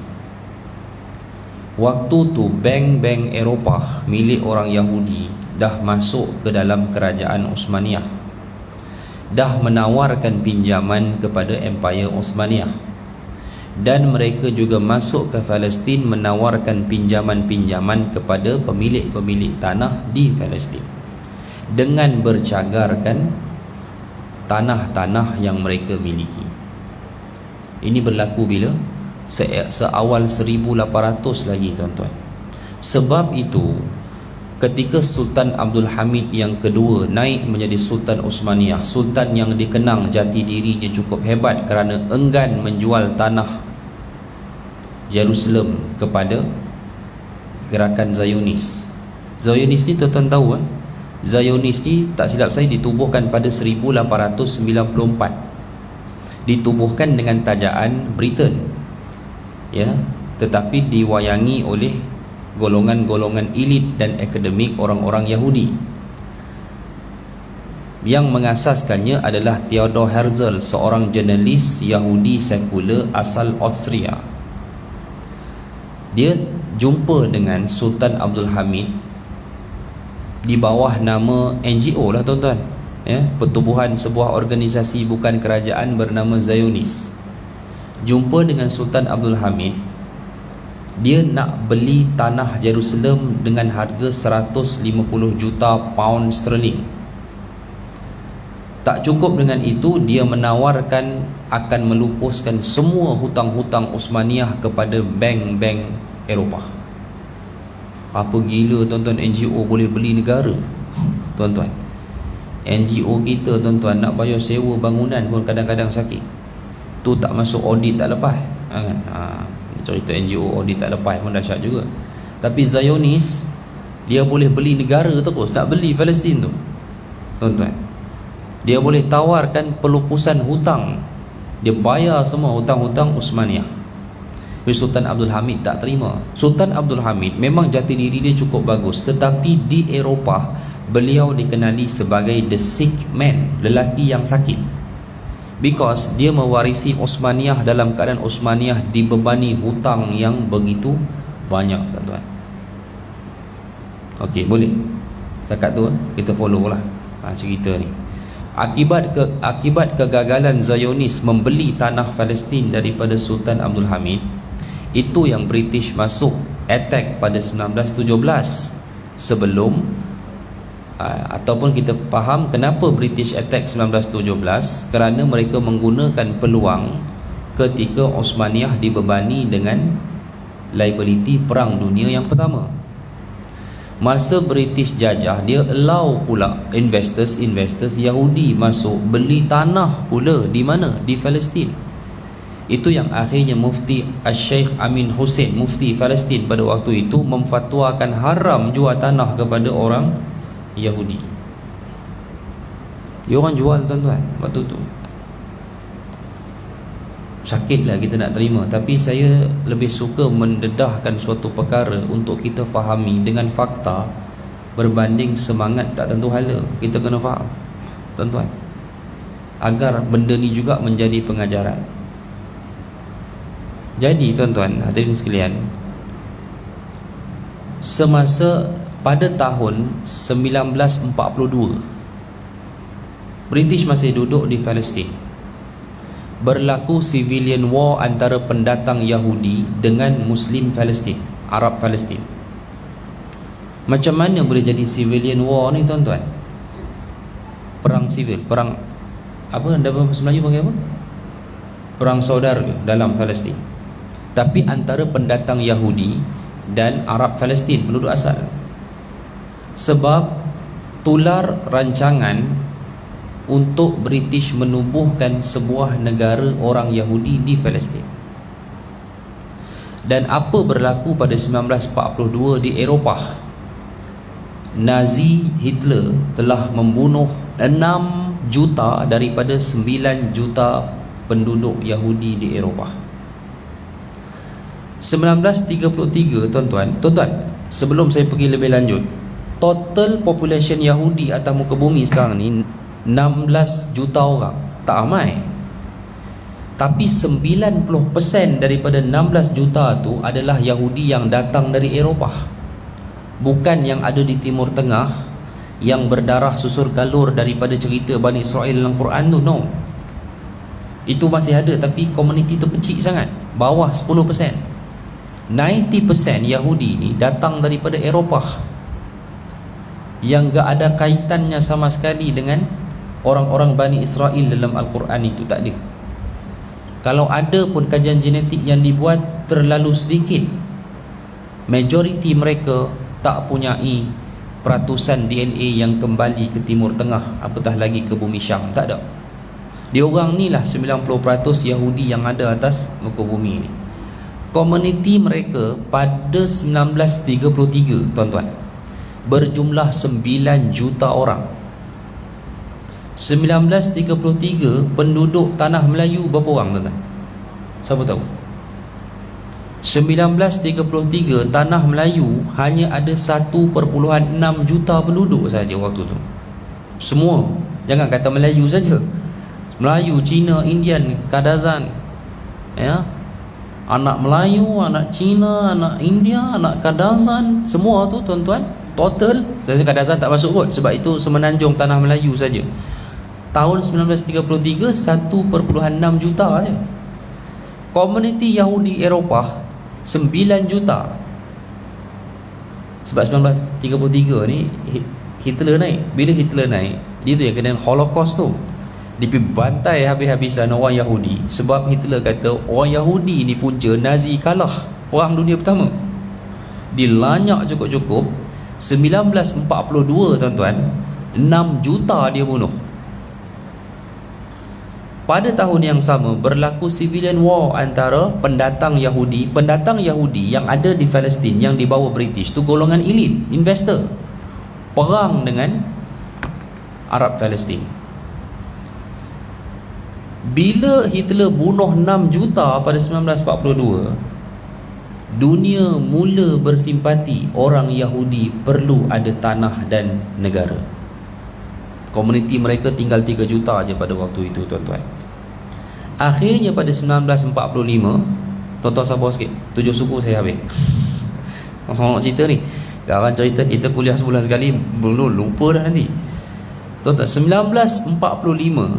Waktu tu bank-bank Eropah milik orang Yahudi dah masuk ke dalam kerajaan Osmaniyah, dah menawarkan pinjaman kepada Empire Osmaniyah, dan mereka juga masuk ke Palestin menawarkan pinjaman-pinjaman kepada pemilik-pemilik tanah di Palestin dengan bercagarkan tanah-tanah yang mereka miliki. Ini berlaku bila? Seawal 1800 lagi tuan-tuan. Sebab itu ketika Sultan Abdul Hamid yang kedua naik menjadi Sultan Osmaniyah, sultan yang dikenang jati dirinya cukup hebat kerana enggan menjual tanah Jerusalem kepada gerakan Zionis. Zionis ni tuan-tuan tahu Zionis ni tak silap saya ditubuhkan pada 1894. ditubuhkan dengan tajaan Britain, ya, tetapi diwayangi oleh golongan-golongan elit dan akademik orang-orang Yahudi. Yang mengasaskannya adalah Theodor Herzl, seorang jurnalis Yahudi sekular asal Austria. Dia jumpa dengan Sultan Abdul Hamid di bawah nama NGO lah tuan-tuan, ya, pertubuhan sebuah organisasi bukan kerajaan bernama Zionis. Jumpa dengan Sultan Abdul Hamid, dia nak beli tanah Jerusalem dengan harga 150 juta pound sterling. Tak cukup dengan itu, dia menawarkan akan melupuskan semua hutang-hutang Uthmaniyah kepada bank-bank Eropah. Apa gila tuan-tuan, NGO boleh beli negara tuan-tuan. NGO kita tuan-tuan nak bayar sewa bangunan pun kadang-kadang sakit. Tu tak masuk audit tak lepas, kan? Cerita NGO audit tak lepas pun dahsyat juga. Tapi Zionis, dia boleh beli negara terus, nak beli Palestin tu tuan-tuan. Dia boleh tawarkan pelupusan hutang, dia bayar semua hutang-hutang Uthmaniyah. Sultan Abdul Hamid tak terima. Sultan Abdul Hamid memang jati diri dia cukup bagus, tetapi di Eropah beliau dikenali sebagai the sick man, lelaki yang sakit, because dia mewarisi Uthmaniyah dalam keadaan Uthmaniyah dibebani hutang yang begitu banyak tuan-tuan. Okey, boleh setakat tu kita follow lah cerita ni. Akibat kegagalan Zionis membeli tanah Palestin daripada Sultan Abdul Hamid, itu yang British masuk attack pada 1917. Sebelum ataupun kita faham kenapa British attack 1917, kerana mereka menggunakan peluang ketika Uthmaniyah dibebani dengan liability Perang Dunia yang Pertama. Masa British jajah, dia allow pula investors Yahudi masuk beli tanah pula. Di mana? Di Palestin. Itu yang akhirnya Mufti Al-Sheikh Amin Hussein, Mufti Palestin pada waktu itu, memfatwakan haram jual tanah kepada orang Yahudi. Dia orang jual tuan-tuan waktu tu. Sakitlah kita nak terima, tapi saya lebih suka mendedahkan suatu perkara untuk kita fahami dengan fakta berbanding semangat tak tentu hala. Kita kena faham tuan-tuan, agar benda ni juga menjadi pengajaran. Jadi tuan-tuan hadirin sekalian, semasa pada tahun 1942 British masih duduk di Palestin, berlaku civilian war antara pendatang Yahudi dengan Muslim Palestin, Arab Palestin. Macam mana boleh jadi civilian war ni tuan-tuan? Perang sivil, perang apa dalam bahasa Melayu panggil apa? Perang saudara dalam Palestin. Tapi antara pendatang Yahudi dan Arab Palestin, penduduk asal. Sebab tular rancangan untuk British menubuhkan sebuah negara orang Yahudi di Palestin. Dan apa berlaku pada 1942 di Eropah? Nazi Hitler telah membunuh 6 juta daripada 9 juta penduduk Yahudi di Eropah. 1933 tuan-tuan, sebelum saya pergi lebih lanjut, total population Yahudi atas muka bumi sekarang ni 16 juta orang. Tak ramai. Tapi 90% daripada 16 juta tu adalah Yahudi yang datang dari Eropah, bukan yang ada di Timur Tengah yang berdarah susur galur daripada cerita Bani Israel dalam Quran tu. No, itu masih ada, tapi komuniti tu kecil sangat, bawah 10%. 90% Yahudi ni datang daripada Eropah, yang gak ada kaitannya sama sekali dengan orang-orang Bani Israel dalam Al-Quran itu. Tak ada. Kalau ada pun kajian genetik yang dibuat terlalu sedikit. Majoriti mereka tak punyai peratusan DNA yang kembali ke Timur Tengah, apatah lagi ke bumi Syam. Tak ada. Dia orang ni lah 90% Yahudi yang ada atas muka bumi ni. Komuniti mereka pada 1933 tuan-tuan berjumlah 9 juta orang. 1933 penduduk tanah Melayu berapa orang tuan-tuan? Siapa tahu? 1933 tanah Melayu hanya ada 1.6 juta penduduk saja waktu tu. Semua, jangan kata Melayu saja, Melayu, Cina, Indian, Kadazan, ya, anak Melayu, anak Cina, anak India, anak Kadazan, semua tu tuan-tuan, total. Kadazan tak masuk kot, sebab itu semenanjung tanah Melayu saja. Tahun 1933 1.6 juta saja. Komuniti Yahudi Eropah 9 juta. Sebab 1933 ni Hitler naik. Bila Hitler naik, dia tu yang kena Holocaust tu. Dia pergi bantai habis-habisan orang Yahudi. Sebab Hitler kata orang Yahudi ni punca Nazi kalah Perang Dunia Pertama. Dilanyak cukup-cukup. 1942 tuan-tuan, 6 juta dia bunuh. Pada tahun yang sama berlaku civilian war antara pendatang Yahudi yang ada di Palestin yang dibawa British tu golongan elit, investor, perang dengan Arab Palestin. Bila Hitler bunuh 6 juta pada 1942, dunia mula bersimpati orang Yahudi perlu ada tanah dan negara. Komuniti mereka tinggal 3 juta aja pada waktu itu tuan-tuan. Akhirnya pada 1945, tuan-tuan sabar sikit, 7 suku saya habis. Langsung nak cerita ni. Sekarang cerita kita kuliah sebulan sekali, belum lupa dah nanti. Tuan-tuan, 1945,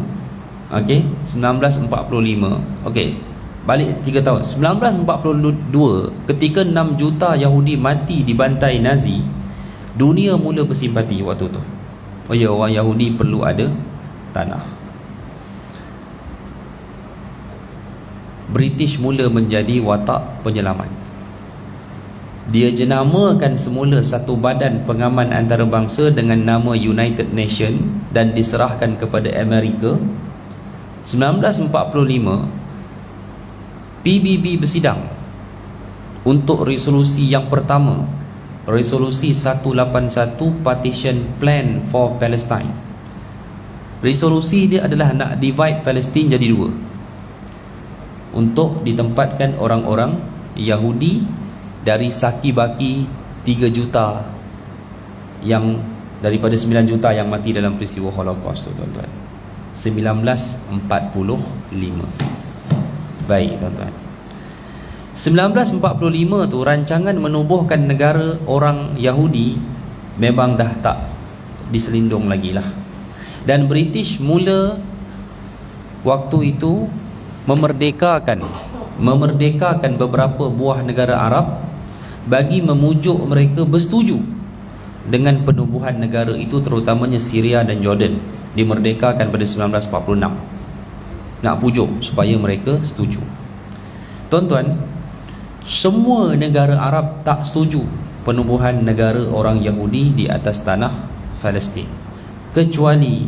okey, 1945, okey, balik 3 tahun. 1942, ketika 6 juta Yahudi mati dibantai Nazi, dunia mula bersimpati waktu tu. Oh ya, orang Yahudi perlu ada tanah. British mula menjadi watak penyelamat. Dia jenamakan semula satu badan pengaman antarabangsa dengan nama United Nations dan diserahkan kepada Amerika. 1945 PBB bersidang untuk resolusi yang pertama, Resolusi 181 Partition Plan for Palestine. Resolusi dia adalah nak divide Palestin jadi dua, untuk ditempatkan orang-orang Yahudi dari Saki-Baki 3 juta yang daripada 9 juta yang mati dalam peristiwa Holocaust tu tuan-tuan. 1945. Baik tuan-tuan, 1945 tu rancangan menubuhkan negara orang Yahudi memang dah tak diselindung lagi lah. Dan British mula waktu itu memerdekakan beberapa buah negara Arab bagi memujuk mereka bersetuju dengan penubuhan negara itu, terutamanya Syria dan Jordan. Dimerdekakan pada 1946. Nak pujuk supaya mereka setuju. Tuan-tuan, semua negara Arab tak setuju penubuhan negara orang Yahudi di atas tanah Palestin, kecuali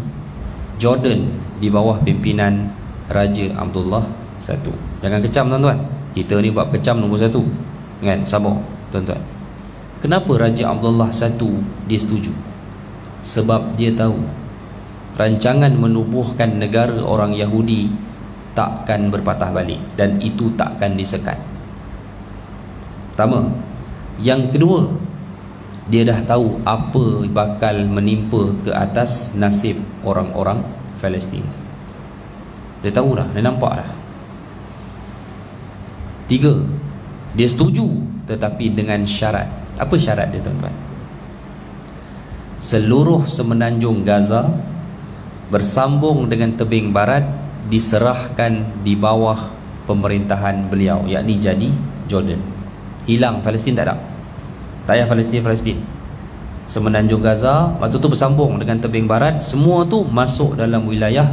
Jordan di bawah pimpinan Raja Abdullah I. Jangan kecam tuan-tuan, kita ni buat kecam nombor 1 kan, sabar tuan-tuan. Kenapa Raja Abdullah I dia setuju? Sebab dia tahu rancangan menubuhkan negara orang Yahudi takkan berpatah balik dan itu takkan disekat. Pertama. Yang kedua, dia dah tahu apa bakal menimpa ke atas nasib orang-orang Palestin. Dia tahu dah, dia nampak dah. 3. Dia setuju, tetapi dengan syarat. Apa syarat dia tuan-tuan? Seluruh semenanjung Gaza bersambung dengan tebing barat diserahkan di bawah pemerintahan beliau, yakni jadi Jordan. Hilang Palestin, tak ada. Tak payah Palestin. Semenanjung Gaza waktu tu bersambung dengan tebing barat, semua tu masuk dalam wilayah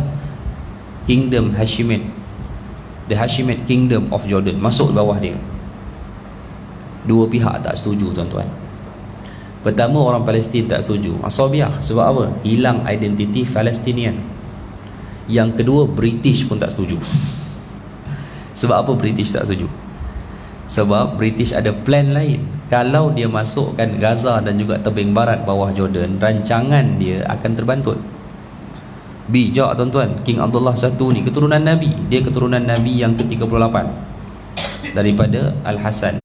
Kingdom Hashemite, the Hashemite Kingdom of Jordan, masuk di bawah dia. Dua pihak tak setuju tuan-tuan. Pertama, orang Palestin tak setuju, asabiah. Sebab apa? Hilang identiti Palestinian. Yang kedua, British pun tak setuju. Sebab apa British tak setuju? Sebab British ada plan lain. Kalau dia masukkan Gaza dan juga tebing barat bawah Jordan, rancangan dia akan terbantut. Bijak tuan-tuan, King Abdullah satu ni keturunan Nabi. Dia keturunan Nabi yang ke-38 daripada Al-Hasan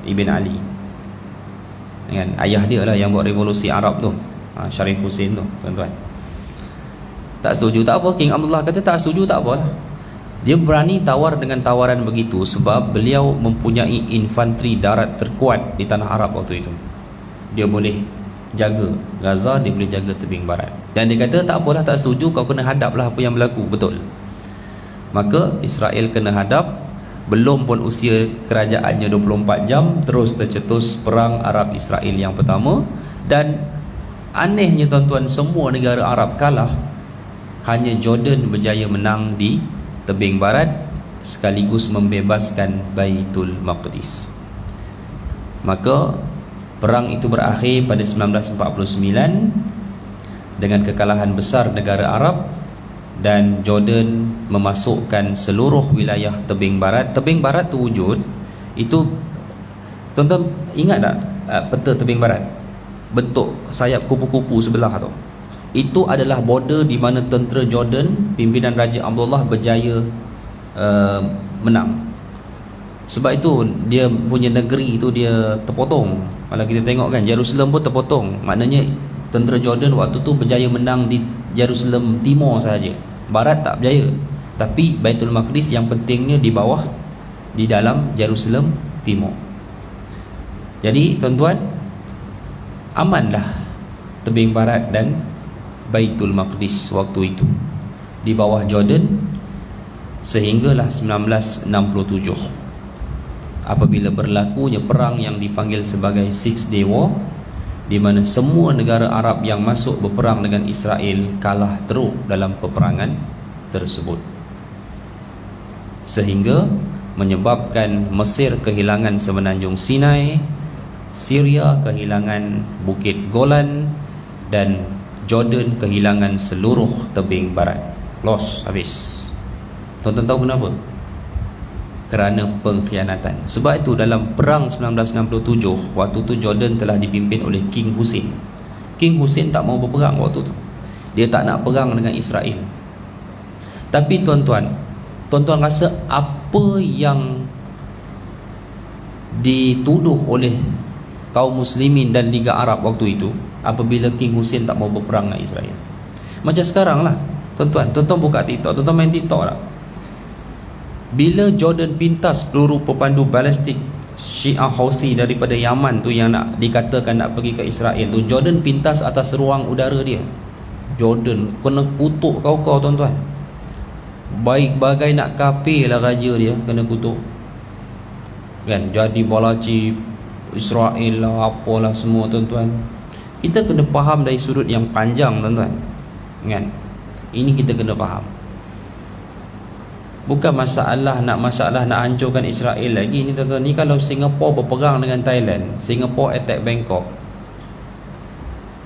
Ibn Ali, dengan ayah dia lah yang buat revolusi Arab tu, Sharif Hussein tu tuan-tuan. Tak setuju tak apa, King Abdullah kata tak setuju tak apa lah. Dia berani tawar dengan tawaran begitu sebab beliau mempunyai infanteri darat terkuat di tanah Arab waktu itu. Dia boleh jaga Gaza, dia boleh jaga tebing barat. Dan dia kata tak apalah, tak setuju, kau kena hadaplah apa yang berlaku. Betul. Maka Israel kena hadap. Belum pun usia kerajaannya 24 jam, terus tercetus perang Arab Israel yang pertama. Dan anehnya tuan-tuan, semua negara Arab kalah, hanya Jordan berjaya menang di tebing barat sekaligus membebaskan Baitul Maqdis. Maka perang itu berakhir pada 1949 dengan kekalahan besar negara Arab, dan Jordan memasukkan seluruh wilayah tebing barat. Tebing barat tu wujud, itu tuan-tuan ingat tak peta tebing barat? Bentuk sayap kupu-kupu sebelah tu. Itu adalah border di mana tentera Jordan pimpinan Raja Abdullah berjaya menang. Sebab itu dia punya negeri itu dia terpotong. Kalau kita tengok kan, Jerusalem pun terpotong. Maknanya tentera Jordan waktu tu berjaya menang di Jerusalem Timur sahaja, barat tak berjaya. Tapi Baitul Maqdis yang pentingnya di bawah, di dalam Jerusalem Timur. Jadi tuan-tuan, amanlah tebing barat dan Baitul Maqdis waktu itu di bawah Jordan sehinggalah 1967 apabila berlakunya perang yang dipanggil sebagai Six Day War, di mana semua negara Arab yang masuk berperang dengan Israel kalah teruk dalam peperangan tersebut, sehingga menyebabkan Mesir kehilangan semenanjung Sinai, Syria kehilangan Bukit Golan, dan Jordan kehilangan seluruh tebing barat. Lost, habis. Tuan-tuan tahu kenapa? Kerana pengkhianatan. Sebab itu dalam perang 1967, waktu tu Jordan telah dipimpin oleh King Hussein. King Hussein tak mau berperang waktu tu. Dia tak nak perang dengan Israel. Tapi tuan-tuan rasa apa yang dituduh oleh kaum muslimin dan Liga Arab waktu itu apabila King Hussein tak mau berperang dengan Israel? Macam sekarang lah tuan-tuan buka TikTok, tuan-tuan main TikTok tak? Bila Jordan pintas peluru pepandu balistik Syiah Houthi daripada Yaman tu yang nak dikatakan nak pergi ke Israel tu, Jordan pintas atas ruang udara dia. Jordan kena kutuk kau tuan-tuan. Baik bagai nak kafir lah raja dia, kena kutuk kan, jadi balaci Israel lah, apalah semua tuan-tuan. Kita kena faham dari sudut yang panjang tuan-tuan kan. Ini kita kena faham. Bukan masalah nak hancurkan Israel lagi ni tuan-tuan. Ni kalau Singapura berperang dengan Thailand, Singapura attack Bangkok,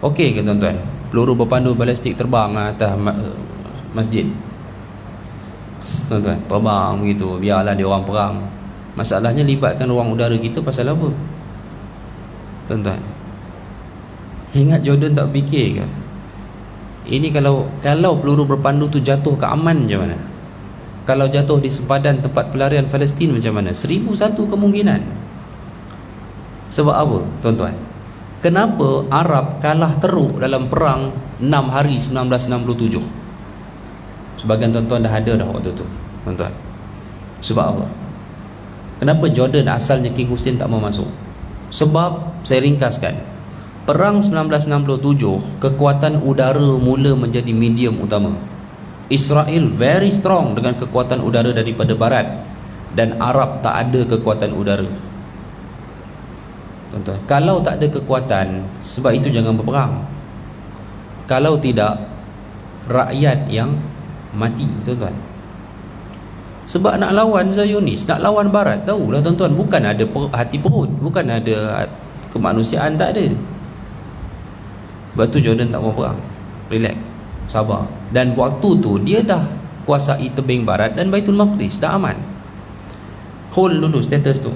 okey ke tuan-tuan? Peluru berpandu balistik terbang atas masjid tuan-tuan, terbang begitu, biarlah dia orang perang. Masalahnya libatkan ruang udara kita pasal apa tuan-tuan? Ingat Jordan tak fikir ke? Ini kalau peluru berpandu tu jatuh ke Aman macam mana? Kalau jatuh di sempadan tempat pelarian Palestin macam mana? 1001 kemungkinan. Sebab apa tuan-tuan? Kenapa Arab kalah teruk dalam perang 6 hari 1967? Sebagian tuan-tuan dah ada dah waktu tu tuan-tuan. Sebab apa? Kenapa Jordan asalnya King Hussein tak mau masuk? Sebab saya ringkaskan, perang 1967 kekuatan udara mula menjadi medium utama. Israel very strong dengan kekuatan udara daripada barat, dan Arab tak ada kekuatan udara tuan-tuan. Kalau tak ada kekuatan, sebab itu jangan berperang. Kalau tidak, rakyat yang mati tuan-tuan. Sebab nak lawan Zionis, nak lawan barat, tahulah tuan-tuan, bukan ada hati perut, bukan ada kemanusiaan, tak ada. Sebab tu Jordan tak mau perang. Relax, sabar. Dan waktu tu dia dah kuasai tebing barat dan Baitul Maqdis, dah aman. Hold dulu status tu,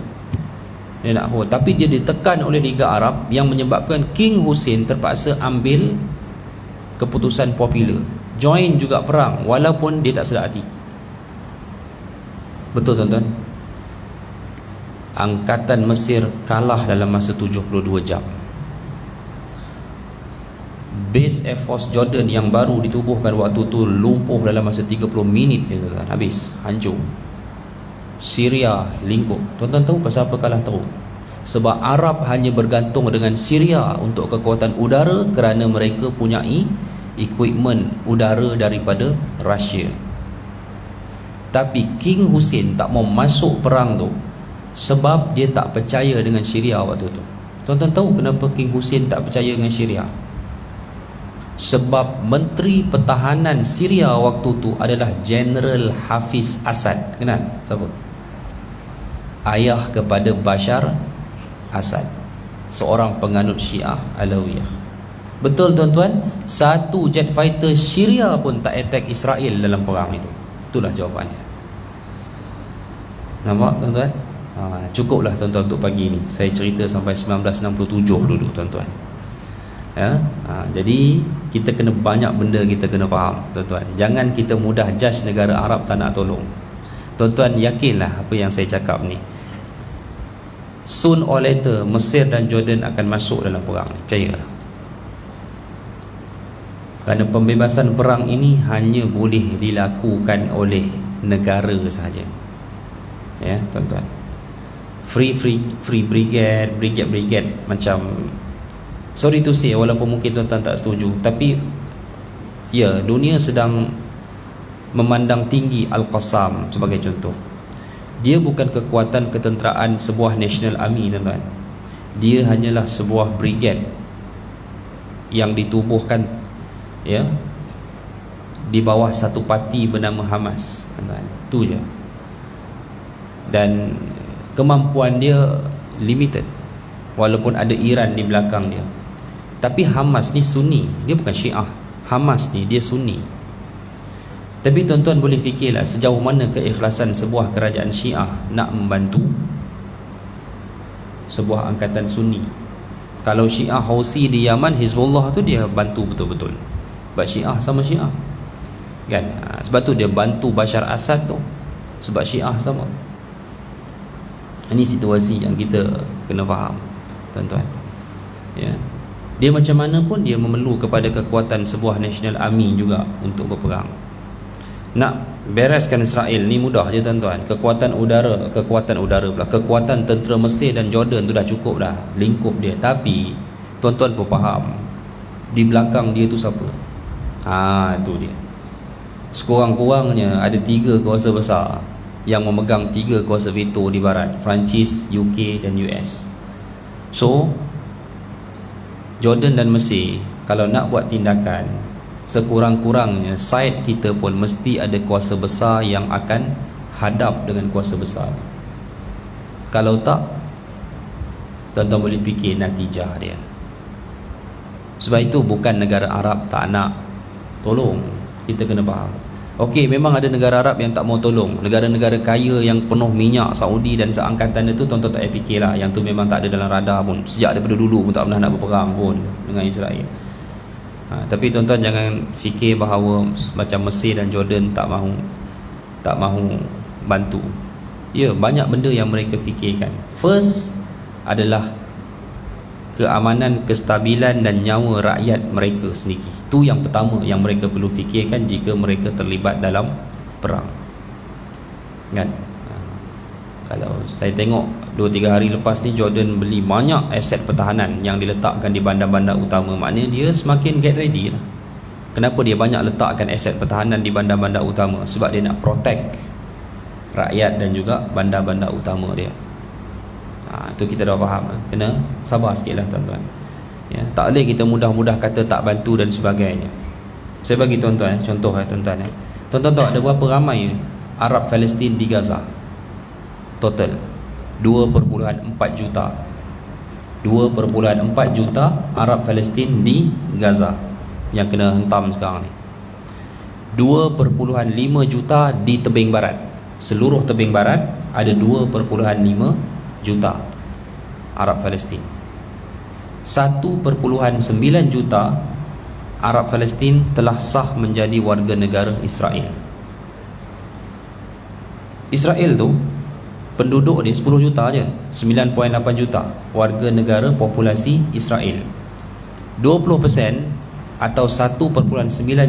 dia nak hold. Tapi dia ditekan oleh Liga Arab yang menyebabkan King Hussein terpaksa ambil keputusan popular. join juga perang walaupun dia tak sedar hati. Betul tuan-tuan? Angkatan Mesir kalah dalam masa 72 jam. Base Air Force Jordan yang baru ditubuhkan waktu tu lumpuh dalam masa 30 minit dia, tuan-tuan. Habis, hancur. Syria lingkup. Tuan-tuan tahu pasal apa kalah teruk? Sebab Arab hanya bergantung dengan Syria untuk kekuatan udara kerana mereka punyai equipment udara daripada Russia. Tapi King Hussein tak mau masuk perang tu sebab dia tak percaya dengan Syria waktu tu. Tuan-tuan tahu kenapa King Hussein tak percaya dengan Syria? Sebab Menteri Pertahanan Syria waktu tu adalah General Hafiz Assad. Kenal? Siapa? Ayah kepada Bashar Assad, seorang penganut Syiah Alawiyah. Betul tuan-tuan, satu jet fighter Syria pun tak attack Israel dalam perang itu. Itulah jawapannya. Nampak tuan-tuan? Cukuplah tuan-tuan untuk pagi ni. Saya cerita sampai 1967 dulu tuan-tuan. Ya? Jadi kita kena banyak benda kita kena faham tuan-tuan. Jangan kita mudah judge negara Arab tak nak tolong. Tuan-tuan yakinlah apa yang saya cakap ni. Soon or later Mesir dan Jordan akan masuk dalam perang ni. Percayalah. Kerana pembebasan perang ini hanya boleh dilakukan oleh negara sahaja. Ya, tuan-tuan. Free brigade macam, sorry to say, walaupun mungkin tuan-tuan tak setuju, tapi ya, dunia sedang memandang tinggi Al-Qassam sebagai contoh. Dia bukan kekuatan ketenteraan sebuah national army tuan-tuan. Dia hanyalah sebuah brigade yang ditubuhkan ya di bawah satu parti bernama Hamas tuan-tuan. Itu je. Dan kemampuan dia limited walaupun ada Iran di belakang dia. Tapi Hamas ni Sunni, dia bukan Syiah. Hamas ni dia Sunni. Tapi tuan-tuan boleh fikirlah sejauh mana keikhlasan sebuah kerajaan Syiah nak membantu sebuah angkatan Sunni. Kalau Syiah Houthi di Yaman, Hizbullah tu dia bantu betul-betul. Sebab Syiah sama Syiah kan? Sebab tu dia bantu Bashar Assad tu, sebab Syiah sama. Ini situasi yang kita kena faham tuan-tuan ya. Dia macam mana pun dia memerlu kepada kekuatan sebuah national army juga untuk berperang. Nak bereskan Israel ni mudah je tuan-tuan. Kekuatan udara pula, kekuatan tentera Mesir dan Jordan tu dah cukup dah lingkup dia. Tapi tuan-tuan pun faham di belakang dia tu siapa? Itu dia. Sekurang-kurangnya ada 3 kuasa besar yang memegang 3 kuasa veto di barat, Perancis, UK dan US. So Jordan dan Mesir kalau nak buat tindakan, sekurang-kurangnya side kita pun mesti ada kuasa besar yang akan hadap dengan kuasa besar tu. Kalau tak, tuan-tuan boleh fikir natijah dia. Sebab itu bukan negara Arab tak nak tolong. Kita kena faham. Okey, memang ada negara Arab yang tak mau tolong. Negara-negara kaya yang penuh minyak, Saudi dan seangkatan itu, tuan-tuan tak payah fikirlah. Yang tu memang tak ada dalam radar pun. Sejak daripada dulu pun tak pernah nak berperang pun dengan Israel. Tapi tuan-tuan jangan fikir bahawa macam Mesir dan Jordan tak mahu bantu. Ya, banyak benda yang mereka fikirkan. First adalah keamanan, kestabilan dan nyawa rakyat mereka sendiri. Itu yang pertama yang mereka perlu fikirkan jika mereka terlibat dalam perang kan? Kalau saya tengok 2-3 hari lepas ni Jordan beli banyak aset pertahanan yang diletakkan di bandar-bandar utama. Maknanya dia semakin get ready lah. Kenapa dia banyak letakkan aset pertahanan di bandar-bandar utama? Sebab dia nak protect rakyat dan juga bandar-bandar utama dia. Itu kita dah faham. Kena sabar sikit lah tuan-tuan ya. Tak boleh kita mudah-mudah kata tak bantu dan sebagainya. Saya bagi tuan-tuan contoh tuan-tuan. Tuan-tuan tahu ada berapa ramai Arab Palestin di Gaza? Total 2.4 juta. 2.4 juta Arab Palestin di Gaza yang kena hentam sekarang ni. 2.5 juta di tebing barat. Seluruh tebing barat ada 2.5 juta Arab Palestin. 1.9 juta Arab Palestin telah sah menjadi warga negara Israel. Israel tu penduduk dia 10 juta je, 9.8 juta warga negara populasi Israel. 20% atau 1.9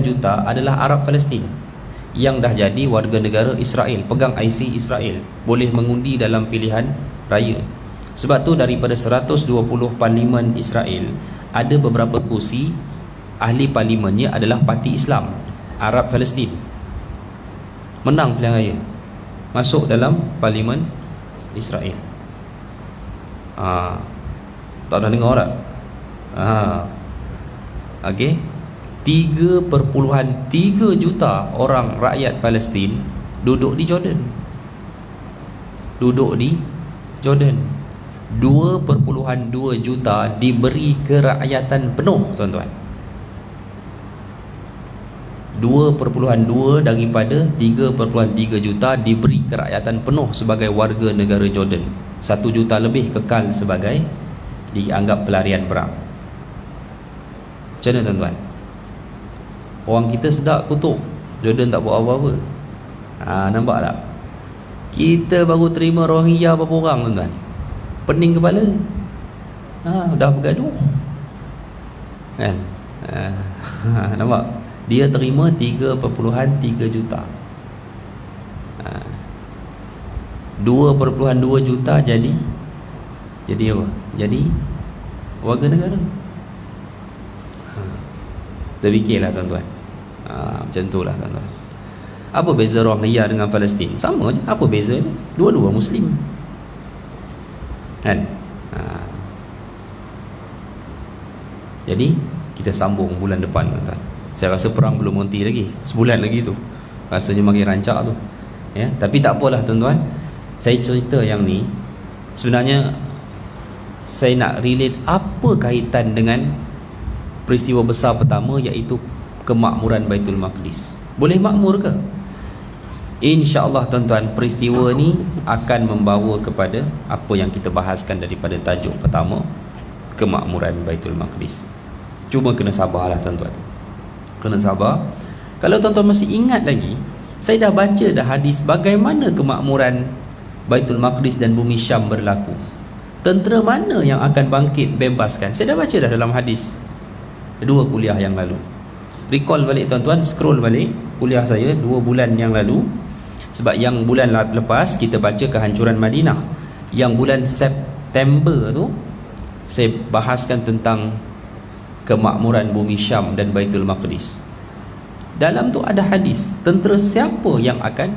juta adalah Arab Palestin yang dah jadi warga negara Israel, pegang IC Israel, boleh mengundi dalam pilihan raya. Sebab tu daripada 120 parlimen Israel, ada beberapa kursi ahli parlimennya adalah parti Islam Arab Palestin. Menang pilihan raya, masuk dalam parlimen Israel. Tak dah dengar tak? Okey, 3.3 juta orang rakyat Palestin duduk di Jordan. 2.2 juta diberi kerakyatan penuh, tuan-tuan. 2.2 daripada 3.3 juta diberi kerakyatan penuh sebagai warga negara Jordan. 1 juta lebih kekal sebagai dianggap pelarian perang. Macam mana, tuan-tuan? Orang kita sedap kutuk, Jordan tak buat apa-apa. Nampak tak? Kita baru terima Rohingya berapa orang, tuan-tuan? Pening kepala. Dah bergaduh kan? Nampak? Dia terima 3.3 juta. 2.2 juta jadi apa? Jadi warga negara. Terfikirlah, tuan-tuan. Macam itulah, tuan-tuan. Apa beza Rohingya dengan Palestin? Sama je. Apa beza dia? Dua-dua Muslim kan? Jadi kita sambung bulan depan, tuan-tuan. Saya rasa perang belum henti lagi, sebulan lagi tu rasanya makin rancak tu ya. Tapi tak apalah, tuan-tuan. Saya cerita yang ni sebenarnya saya nak relate apa kaitan dengan peristiwa besar pertama, iaitu kemakmuran Baitul Maqdis. Boleh makmur ke? InsyaAllah, tuan-tuan, peristiwa ni akan membawa kepada apa yang kita bahaskan daripada tajuk pertama, kemakmuran Baitul Maqdis. Cuma kena sabarlah, tuan-tuan. Kena sabar. Kalau tuan-tuan masih ingat lagi, saya dah baca dah hadis bagaimana kemakmuran Baitul Maqdis dan bumi Syam berlaku. Tentera mana yang akan bangkit bebaskan? Saya dah baca dah dalam hadis 2 kuliah yang lalu. Recall balik, tuan-tuan, scroll balik kuliah saya 2 bulan yang lalu. Sebab yang bulan lepas kita baca kehancuran Madinah. Yang bulan September tu saya bahaskan tentang kemakmuran bumi Syam dan Baitul Maqdis. Dalam tu ada hadis tentera siapa yang akan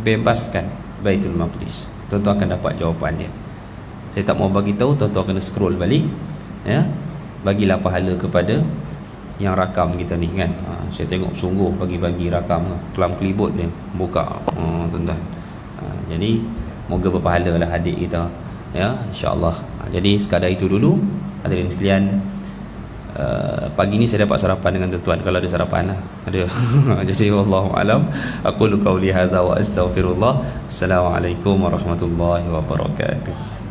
bebaskan Baitul Maqdis. Tuan-tuan akan dapat jawapan dia. Saya tak mau bagi tahu, tuan-tuan kena scroll balik ya. Bagilah pahala kepada yang rakam kita ni kan. Saya tengok sungguh bagi-bagi rakam, kelam kelibut dia buka, tuan-tuan. Jadi moga berpahala lah adik kita ya, insya-Allah. Jadi sekadar itu dulu hadirin sekalian. Pagi ni saya dapat sarapan dengan tuan-tuan, kalau ada sarapan lah ada. Jadi wallahu alam, aqulu qauli hadza wa astaghfirullah. Assalamualaikum warahmatullahi wabarakatuh.